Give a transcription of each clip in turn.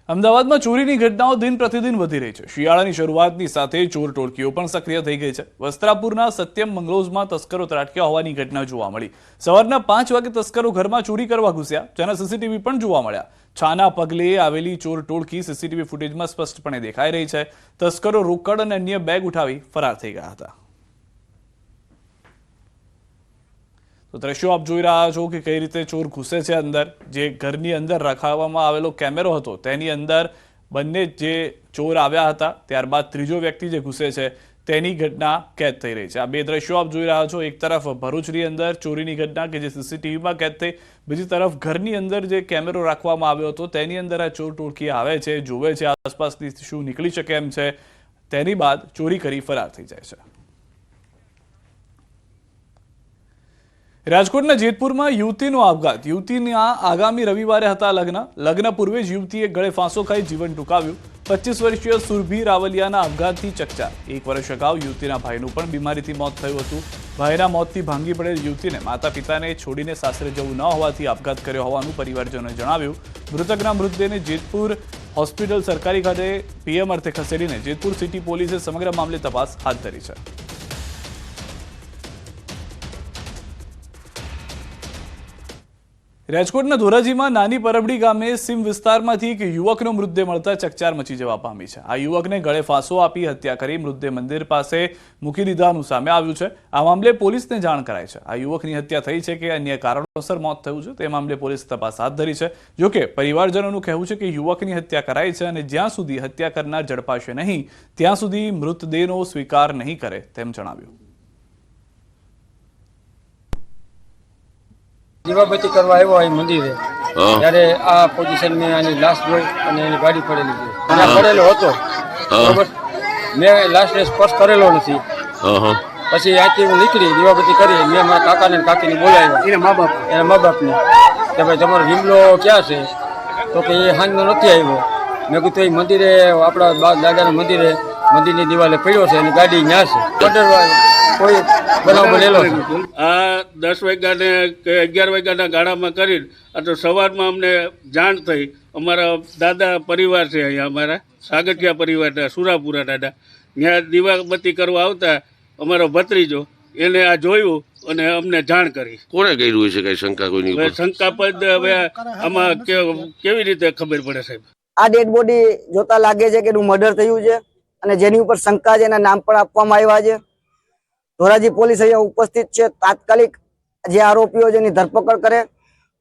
અમદાવાદમાં ચોરીની ઘટનાઓ દિન પ્રતિદિન વધી રહી છે। શિયાળાની શરૂઆતની સાથે ચોર ટોળકીઓ પણ સક્રિય થઈ ગઈ છે। વસ્ત્રાપુરના સત્યમ મંગલોઝમાં તસ્કરો ત્રાટક્યા હોવાની ઘટના જોવા મળી। સવારના 5 વાગે તસ્કરો ઘરમાં ચોરી કરવા ઘૂસ્યા, જેના સીસીટીવી પણ જોવા મળ્યા। છાના પગલે આવેલી ચોર ટોળકી સીસીટીવી ફૂટેજમાં સ્પષ્ટપણે દેખાઈ રહી છે। તસ્કરો રોકડ અને અન્ય બેગ ઉઠાવી ફરાર થઈ ગયા હતા। તો દ્રશ્યો આપ જોઈ રહ્યા છો કે કઈ રીતે ચોર ઘૂસે છે અંદર। જે ઘરની અંદર રખાવવામાં આવેલો કેમેરો હતો તેની અંદર બંને જે ચોર આવ્યા હતા, ત્યારબાદ ત્રીજો વ્યક્તિ જે ઘૂસે છે તેની ઘટના કેદ થઈ રહી છે। આ બે દ્રશ્યો આપ જોઈ રહ્યા છો। એક તરફ ભરૂચની અંદર ચોરીની ઘટના કે જે સીસીટીવીમાં કેદ થઈ, બીજી તરફ ઘરની અંદર જે કેમેરો રાખવામાં આવ્યો હતો તેની અંદર આ ચોર ટોળકી આવે છે, જોવે છે આસપાસથી શું નીકળી શકે એમ છે, તેની બાદ ચોરી કરી ફરાર થઈ જાય છે। રાજકોટના જેતપુરમાં યુવતીનો આપઘાત। યુવતીના આગામી રવિવારે હતા લગ્ન પૂર્વે જ યુવતીએ ગળે ફાંસો ખાઈ જીવન ટૂંકાવ્યું। 25 વર્ષીય સુરભી રાવલિયાના આપઘાતથી ચકચાર। 1 વર્ષ અગાઉ યુવતીના ભાઈનું પણ બીમારીથી મોત થયું હતું। ભાઈના મોતથી ભાંગી પડેલ યુવતીને માતા પિતાને છોડીને સાસરે જવું ન હોવાથી આપઘાત કર્યો હોવાનું પરિવારજનોએ જણાવ્યું। મૃતકના મૃતદેહને જેતપુર હોસ્પિટલ સરકારી ખાતે પીએમ અર્થે ખસેડીને જેતપુર સિટી પોલીસે સમગ્ર મામલે તપાસ હાથ ધરી છે। રાજકોટના ધોરાજીમાં નાની પરબડી ગામે સીમ વિસ્તારમાંથી એક યુવકનો મૃતદેહ મળતા ચકચાર મચી જવા પામી છે। આ યુવકને ગળે ફાંસો આપી હત્યા કરી મૃતદેહ મંદિર પાસે મૂકી દીધાનું સામે આવ્યું છે। આ મામલે પોલીસને જાણ કરાઈ છે। આ યુવકની હત્યા થઈ છે કે અન્ય કારણોસર મોત થયું છે તે મામલે પોલીસ તપાસ હાથ ધરી છે। જોકે પરિવારજનોનું કહેવું છે કે યુવકની હત્યા કરાઈ છે અને જ્યાં સુધી હત્યા કરનાર ઝડપાશે નહીં ત્યાં સુધી મૃતદેહનો સ્વીકાર નહીં કરે તેમ જણાવ્યું। દીવાબત્તી કરવા આવ્યો અહીં મંદિરે, ત્યારે આ પોઝિશન મેં આની લાશ જોઈ અને એની ગાડી પડેલી છે, ત્યાં પડેલો હતો બરોબર। મેં લાશને સ્પર્શ કરેલો નથી। પછી આથી હું નીકળી દીવાબત્તી કરી, મેં મારા કાકાને કાકીને બોલાવ્યા, એના મા બાપને કે ભાઈ તમારો વિમલો ક્યાં છે? તો કે એ હાંજનો નથી આવ્યો। મેં કીધું એ મંદિરે આપણા દાદાના મંદિરની દિવાલે પડ્યો છે, એની ગાડી ત્યાં છે। કોઈ બનાવ બનેલો છે? આ 10 વાગ્યાને કે 11 વાગ્યાના ગાળામાં કરીને આ તો સવારમાં અમને જાણ થઈ। અમારા દાદા પરિવાર છે અહીંયા, અમારા સાગઠિયા પરિવારના સુરાપુરા દાદા, ત્યાં દીવાબત્તી કરવા આવતા અમારો ભત્રીજો એને આ જોયું અને અમને જાણ કરી। કોણે કર્યું છે? કઈ શંકા કોઈની ઉપર? શંકાસ્પદ હવે આમાં કેવી રીતે ખબર પડે સાહેબ? આ ડેડ બોડી જોતા લાગે છે કે એનું મર્ડર થયું છે અને જેની ઉપર શંકા છે એના નામ પણ આપવામાં આવ્યા છે। ધોરાજી પોલીસ અહીંયા ઉપસ્થિત છે। તાત્કાલિક જે આરોપીઓ છે એની ધરપકડ કરે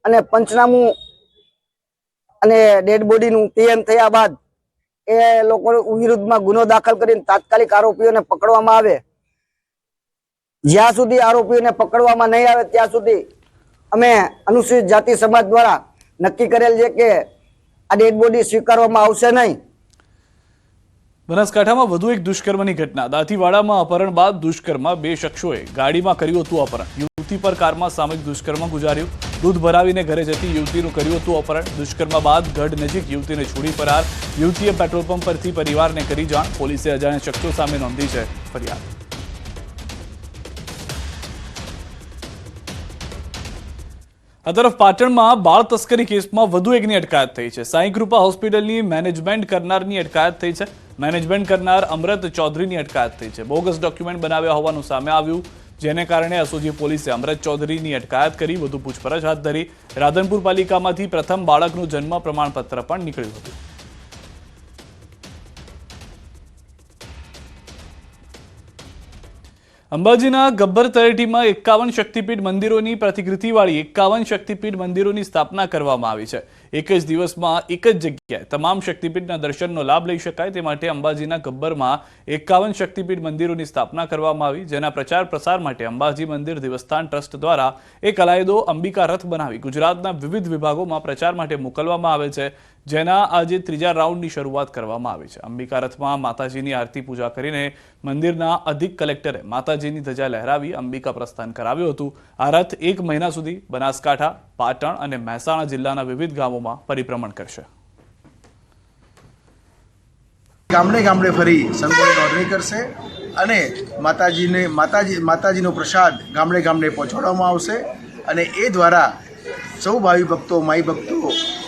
અને પંચનામું અને ડેડ બોડીનું પીએમ થયા બાદ એ લોકો વિરુદ્ધમાં ગુનો દાખલ કરીને તાત્કાલિક આરોપીઓને પકડવામાં આવે। જ્યાં સુધી આરોપીઓને પકડવામાં નહીં આવે ત્યાં સુધી અમે અનુસૂચિત જાતિ સમાજ દ્વારા નક્કી કરેલ છે કે આ ડેડ બોડી સ્વીકારવામાં આવશે નહીં। બનાસકાંઠામાં વધુ એક દુષ્કર્મની ઘટના। દાંતીવાડામાં અપહરણ બાદ દુષ્કર્મમાં 2 શખ્સોએ ગાડીમાં કર્યું હતું અપહરણ। યુવતી પર કારમાં સામૂહિક દુષ્કર્મ ગુજાર્યું। દૂધ ભરાવીને ઘરે જતી યુવતીનું કર્યું હતું અપહરણ। દુષ્કર્મ બાદ ગઢ નજીક યુવતીને છોડી ફરાર। યુવતીએ પેટ્રોલ પંપ પરથી પરિવારને કરી જાણ। પોલીસે અજાણ્યા શખ્સો સામે નોંધી છે ફરિયાદ। આ તરફ પાટણમાં બાળ તસ્કરી કેસમાં વધુ એકની અટકાયત થઈ છે। સાંઈ કૃપા હોસ્પિટલની મેનેજમેન્ટ કરનારની અટકાયત થઈ છે। મેનેજમેન્ટ કરનાર અમરત ચૌધરીની અટકાયત થઈ છે। બોગસ ડોક્યુમેન્ટ બનાવ્યા હોવાનું સામે આવ્યું, જેને કારણે એસઓજી પોલીસે અમરત ચૌધરીની અટકાયત કરી વધુ પૂછપરછ હાથ ધરી। રાધનપુર પાલિકામાંથી પ્રથમ બાળકનું જન્મ પ્રમાણપત્ર પણ નીકળ્યું હતું। અંબાજીના ગબ્બર તળેટીમાં 51 શક્તિપીઠ મંદિરોની પ્રતિકૃતિવાળી 51 શક્તિપીઠ મંદિરોની સ્થાપના કરવામાં આવી છે। એક જ દિવસમાં એક જ જગ્યાએ તમામ શક્તિપીઠના દર્શનનો લાભ લઈ શકાય તે માટે અંબાજીના ગબ્બરમાં 51 શક્તિપીઠ મંદિરોની સ્થાપના કરવામાં આવી, જેના પ્રચાર પ્રસાર માટે અંબાજી મંદિર દેવસ્થાન ટ્રસ્ટ દ્વારા એક અલાયદો અંબિકા રથ બનાવી ગુજરાતના વિવિધ વિભાગોમાં પ્રચાર માટે મોકલવામાં આવે છે, જેના આજે 3જા રાઉન્ડની શરૂઆત કરવામાં આવી છે। અંબિકા રથમાં માતાજીની આરતી પૂજા કરીને મંદિરના અધિક કલેક્ટરે માતાજીની ધજા લહેરાવી અંબિકા પ્રસ્થાન કરાવ્યું હતું। આ રથ 1 મહિના સુધી બનાસકાંઠા, પાટણ અને મહેસાણા જિલ્લાના વિવિધ ગામોમાં પરિભ્રમણ કરશે। ગામડે ગામડે ફરી સંતોની નોંધણી કરશે અને માતાજીનો પ્રસાદ ગામડે ગામડે પહોંચાડવામાં આવશે અને એ દ્વારા સૌ ભાવિ ભક્તો, માઈ ભક્તો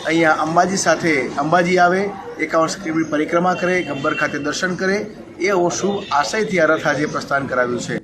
અહીંયા અંબાજી સાથે અંબાજી આવે, 51 શક્તિપીઠ પરિક્રમા કરે, ગબ્બર ખાતે દર્શન કરે, એ શુભ આશયથી આ રથ આજે પ્રસ્થાન કરાવ્યું છે.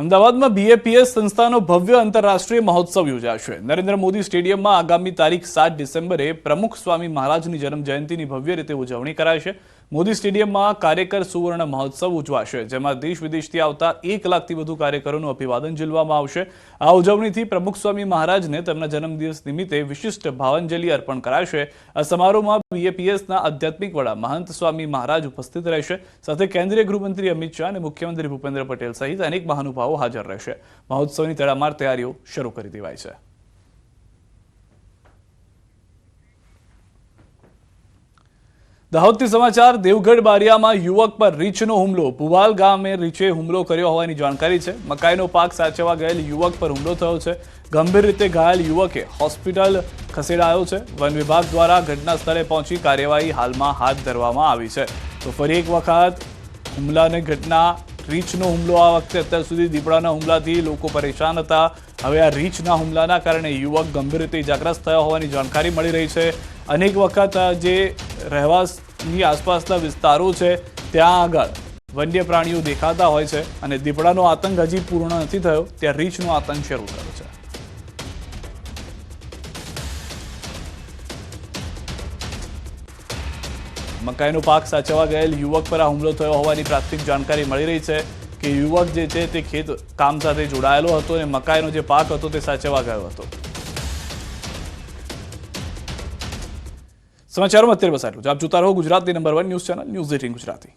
અમદાવાદમાં BAPS સંસ્થાનો ભવ્ય આંતરરાષ્ટ્રીય મહોત્સવ યોજાશે. નરેન્દ્ર મોદી સ્ટેડિયમમાં આગામી તારીખ 7 ડિસેમ્બરે પ્રમુખ સ્વામી મહારાજની જન્મ જયંતિની ભવ્ય રીતે ઉજવણી કરાશે. મોદી સ્ટેડિયમમાં કાર્યકર સુવર્ણ મહોત્સવ ઉજવાશે, જેમાં દેશ વિદેશથી આવતા 1 લાખથી વધુ કાર્યકરોનું અભિવાદન ઝીલવામાં આવશે. આ ઉજવણીથી પ્રમુખ સ્વામી મહારાજને તેમના જન્મદિવસ નિમિત્તે વિશિષ્ટ ભાવાંજલિ અર્પણ કરાશે. આ સમારોહમાં BAPSના આધ્યાત્મિક વડા મહંત સ્વામી મહારાજ ઉપસ્થિત રહેશે. સાથે કેન્દ્રીય ગૃહમંત્રી અમિત શાહ અને મુખ્યમંત્રી ભૂપેન્દ્ર પટેલ સહિત અનેક મહાનુભાવો હાજર રહેશે. મહોત્સવની તડામાર તૈયારીઓ શરૂ કરી દેવાઈ છે. દાહોદથી સમાચાર. દેવગઢ બારિયામાં યુવક પર રીંછનો હુમલો. ભુવાલ ગામે રીંછે હુમલો કર્યો હોવાની જાણકારી છે. મકાઈનો પાક સાચવવા ગયેલ યુવક પર હુમલો થયો છે. ગંભીર રીતે ઘાયલ યુવકે હોસ્પિટલ ખસેડાયો છે. વન વિભાગ દ્વારા ઘટના સ્થળે પહોંચી કાર્યવાહી હાલમાં હાથ ધરવામાં આવી છે. તો ફરી એક વખત હુમલાની ઘટના, રીંછનો હુમલો. આ વખતે અત્યાર સુધી દીપડાના હુમલાથી લોકો પરેશાન હતા. હવે આ રીંછના હુમલાના કારણે યુવક ગંભીર રીતે ઇજાગ્રસ્ત થયો હોવાની જાણકારી મળી રહી છે. અનેક વખત જે રહેવાસની આસપાસના વિસ્તારો છે ત્યાં આગળ વન્ય પ્રાણીઓ દેખાતા હોય છે અને દીપડાનો આતંક હજી પૂર્ણ નથી થયો, ત્યાં રીંછનો આતંક શરૂ થયો છે. મકાઈનો પાક સાચવવા ગયેલ યુવક પર આ હુમલો થયો હોવાની પ્રાથમિક જાણકારી મળી રહી છે કે યુવક જે છે તે ખેત કામ સાથે જોડાયેલો હતો અને મકાઈનો જે પાક હતો તે સાચવવા ગયો હતો. સમાચારોમાં અત્યારે બસ આટલું જ. આપ જોતા રહો ગુજરાતની number 1 news channel news 18 Gujarati.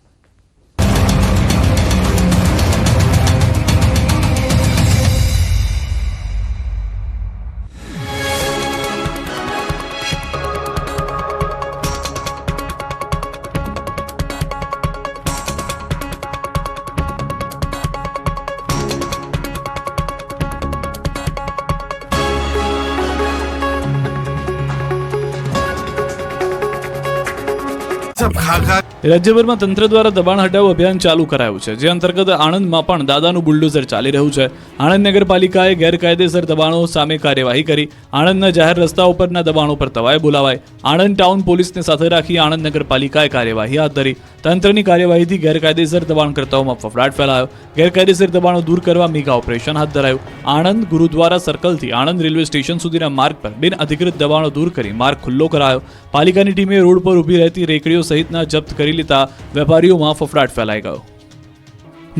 રાજ્યભરમાં તંત્ર દ્વારા દબાણ હટાવ અભિયાન ચાલુ કરાયું છે, જે અંતર્ગત આણંદમાં પણ દાદાનું બુલડોઝર ચાલી રહ્યું છે. આણંદ નગરપાલિકાએ ગેરકાયદેસર દબાણો સામે કાર્યવાહી કરી. આણંદના જાહેર રસ્તાઓ પરના દબાણો પર તવાય બોલાવાય. આણંદ ટાઉન પોલીસને સાથે રાખી આણંદ નગરપાલિકાએ કાર્યવાહી હાથ ધરી. તંત્રની કાર્યવાહીથી ગેરકાયદેસર દબાણકર્તાઓમાં ફફડાટ ફેલાયો. ગેરકાયદેસર દબાણો દૂર કરવા મેગા ઓપરેશન હાથ ધરાયું. આણંદ ગુરુદ્વારા સર્કલથી આણંદ રેલવે સ્ટેશન સુધીના માર્ગ પર બિન અધિકૃત દબાણો દૂર કરી માર્ગ ખુલ્લો કરાયો. પાલિકાની ટીમે રોડ પર ઊભી રહેતી રેકડીઓ સહિતના જપ્ત કરી લેતા વેપારીઓમાં ફફડાટ ફેલાઈ ગયો.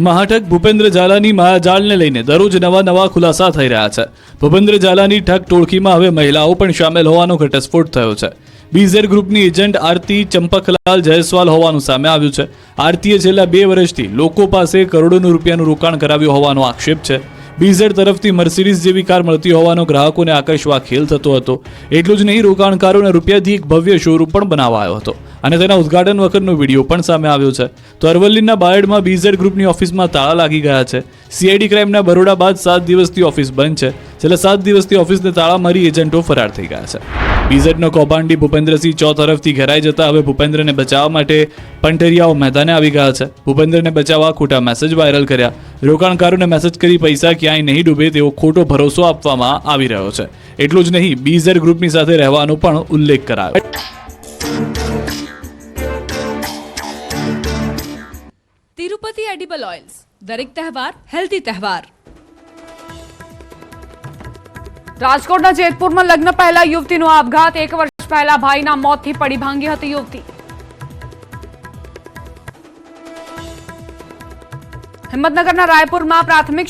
મહાઠગ ભૂપેન્દ્ર ઝાલાની માયાજાળને લઈને દરરોજ નવા ખુલાસા થઈ રહ્યા છે. ભૂપેન્દ્ર ઝાલાની ઠગ ટોળકીમાં હવે મહિલાઓ પણ સામેલ હોવાનો ઘટસ્ફોટ થયો છે. બીઝેડ ગ્રુપની એજન્ટ આરતી ચંપકલાલ જયસ્વાલ હોવાનું સામે આવ્યું છે. આરતીએ છેલ્લા 2 વર્ષથી લોકો પાસે કરોડોનું રૂપિયાનું રોકાણ કરાવ્યું હોવાનો આક્ષેપ છે. બીઝેડ તરફથી મર્સિડીઝ જેવી કાર મળતી હોવાનો ગ્રાહકોને આકર્ષવા ખેલ થતો હતો. એટલું જ નહીં, રોકાણકારોના રૂપિયાથી એક ભવ્ય શોરૂમ પણ બનાવાયો હતો અને તેના ઉદ્ઘાટન વખતનો વિડીયો પણ સામે આવ્યો છે. તો અરવલ્લીના બાયડમાં બીઝેડ ગ્રુપની ઓફિસમાં તાળા લાગી ગયા છે. CID ક્રાઇમના બરોડા બાદ 7 દિવસથી ઓફિસ બંધ છે. છેલ્લા 7 દિવસથી ઓફિસને તાળા મારી એજન્ટો ફરાર થઈ ગયા છે. બીઝેડનો કૌભાંડી ભૂપેન્દ્રસિંહ ચૌ તરફથી ઘેરાઈ જતા હવે ભૂપેન્દ્રને બચાવવા માટે પંટરિયાઓ મેદાને આવી ગયા છે. ભૂપેન્દ્રને બચાવવા ખોટા મેસેજ વાયરલ કર્યા. રોકાણકારોને મેસેજ કરી પૈસા ક્યાંય નહીં ડૂબે તેવો ખોટો ભરોસો આપવામાં આવી રહ્યો છે. એટલું જ નહીં, બીઝેડ ગ્રુપની સાથે રહેવાનો પણ ઉલ્લેખ કરાયો. તિરુપતિ એડિબલ ઓઇલ્સ, દરેક તહેવાર હેલ્ધી તહેવાર. રાજકોટના જેતપુરમાં લગ્ન પહેલા યુવતીનો આપઘાત. 1 વર્ષ પહેલા ભાઈના મોતથી પડી ભાંગી હતી યુવતી. હિંમતનગરના રાયપુરમાં પ્રાથમિક